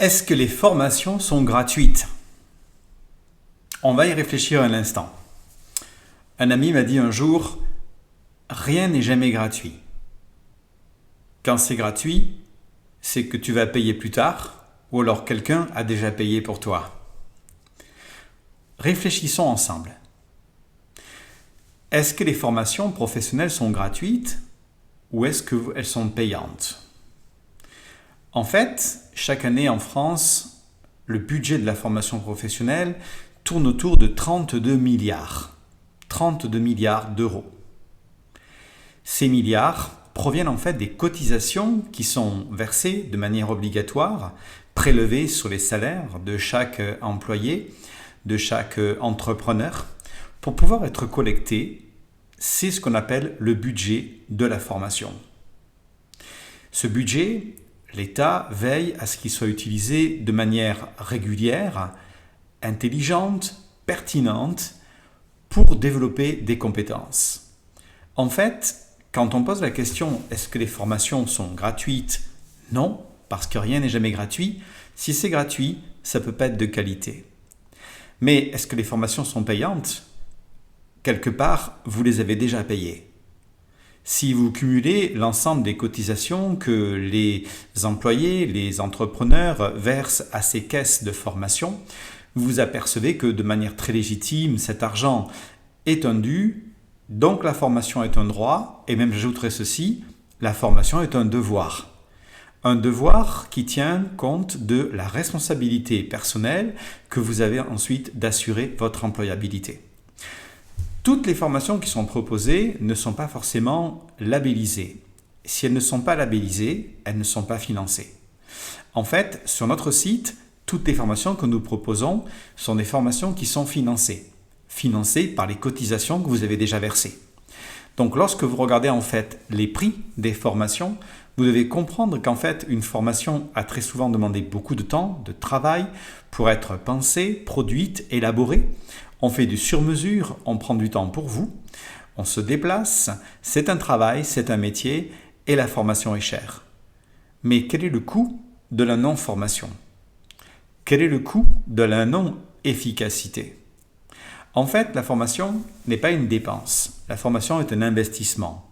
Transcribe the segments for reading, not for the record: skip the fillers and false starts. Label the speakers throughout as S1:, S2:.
S1: Est-ce que les formations sont gratuites? On va y réfléchir un instant. Un ami m'a dit un jour, rien n'est jamais gratuit. Quand c'est gratuit, c'est que tu vas payer plus tard, ou alors quelqu'un a déjà payé pour toi. Réfléchissons ensemble. Est-ce que les formations professionnelles sont gratuites ou est-ce qu'elles sont payantes? En fait, chaque année en France, le budget de la formation professionnelle tourne autour de 32 milliards. 32 milliards d'euros. Ces milliards proviennent en fait des cotisations qui sont versées de manière obligatoire, prélevées sur les salaires de chaque employé, de chaque entrepreneur, pour pouvoir être collectées. C'est ce qu'on appelle le budget de la formation. Ce budget, l'État veille à ce qu'il soit utilisé de manière régulière, intelligente, pertinente, pour développer des compétences. En fait, quand on pose la question « est-ce que les formations sont gratuites ?» Non, parce que rien n'est jamais gratuit. Si c'est gratuit, ça ne peut pas être de qualité. Mais est-ce que les formations sont payantes? Quelque part, vous les avez déjà payées. Si vous cumulez l'ensemble des cotisations que les employés, les entrepreneurs versent à ces caisses de formation, vous vous apercevez que de manière très légitime, cet argent est un dû, donc la formation est un droit, et même j'ajouterai ceci, la formation est un devoir. Un devoir qui tient compte de la responsabilité personnelle que vous avez ensuite d'assurer votre employabilité. Toutes les formations qui sont proposées ne sont pas forcément labellisées. Si elles ne sont pas labellisées, elles ne sont pas financées. En fait, sur notre site, toutes les formations que nous proposons sont des formations qui sont financées par les cotisations que vous avez déjà versées. Donc lorsque vous regardez en fait les prix des formations, vous devez comprendre qu'en fait une formation a très souvent demandé beaucoup de temps, de travail pour être pensée, produite, élaborée. On fait du sur-mesure, on prend du temps pour vous, on se déplace, c'est un travail, c'est un métier et la formation est chère. Mais quel est le coût de la non-formation? Quel est le coût de la non-efficacité? En fait, la formation n'est pas une dépense. La formation est un investissement.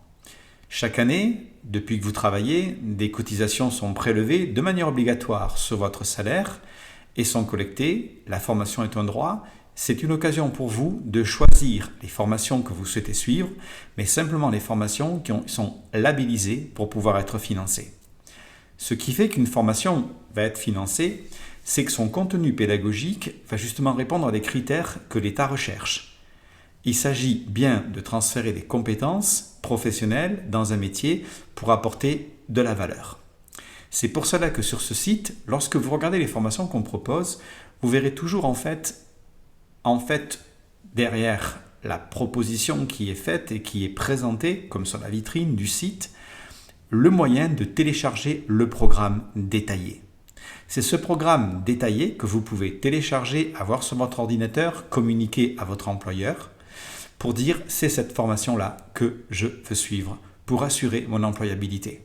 S1: Chaque année, depuis que vous travaillez, des cotisations sont prélevées de manière obligatoire sur votre salaire et sont collectées. La formation est un droit. C'est une occasion pour vous de choisir les formations que vous souhaitez suivre, mais simplement les formations qui sont labellisées pour pouvoir être financées. Ce qui fait qu'une formation va être financée, c'est que son contenu pédagogique va justement répondre à des critères que l'État recherche. Il s'agit bien de transférer des compétences professionnelles dans un métier pour apporter de la valeur. C'est pour cela que sur ce site, lorsque vous regardez les formations qu'on propose, vous verrez toujours en fait, derrière la proposition qui est faite et qui est présentée, comme sur la vitrine du site, le moyen de télécharger le programme détaillé. C'est ce programme détaillé que vous pouvez télécharger, avoir sur votre ordinateur, communiquer à votre employeur pour dire c'est cette formation-là que je veux suivre pour assurer mon employabilité.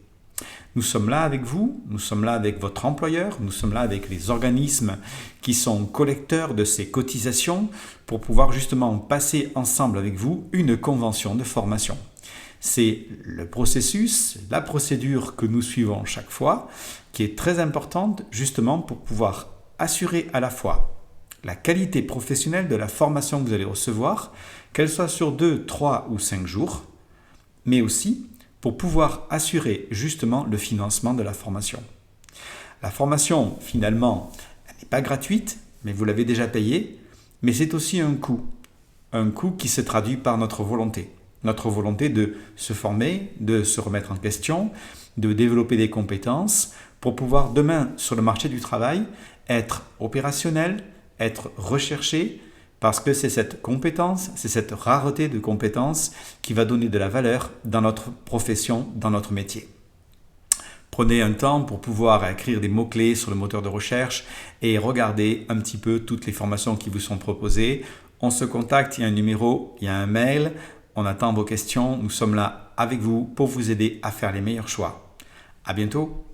S1: Nous sommes là avec vous, nous sommes là avec votre employeur, nous sommes là avec les organismes qui sont collecteurs de ces cotisations pour pouvoir justement passer ensemble avec vous une convention de formation. C'est le processus, la procédure que nous suivons chaque fois qui est très importante justement pour pouvoir assurer à la fois la qualité professionnelle de la formation que vous allez recevoir, qu'elle soit sur 2, 3 ou 5 jours, mais aussi pour pouvoir assurer justement le financement de la formation. La formation, finalement, elle n'est pas gratuite, mais vous l'avez déjà payée, mais c'est aussi un coût qui se traduit par notre volonté de se former, de se remettre en question, de développer des compétences pour pouvoir demain, sur le marché du travail, être opérationnel, être recherché, parce que c'est cette compétence, c'est cette rareté de compétences qui va donner de la valeur dans notre profession, dans notre métier. Prenez un temps pour pouvoir écrire des mots-clés sur le moteur de recherche et regarder un petit peu toutes les formations qui vous sont proposées. On se contacte, il y a un numéro, il y a un mail, on attend vos questions, nous sommes là avec vous pour vous aider à faire les meilleurs choix. À bientôt.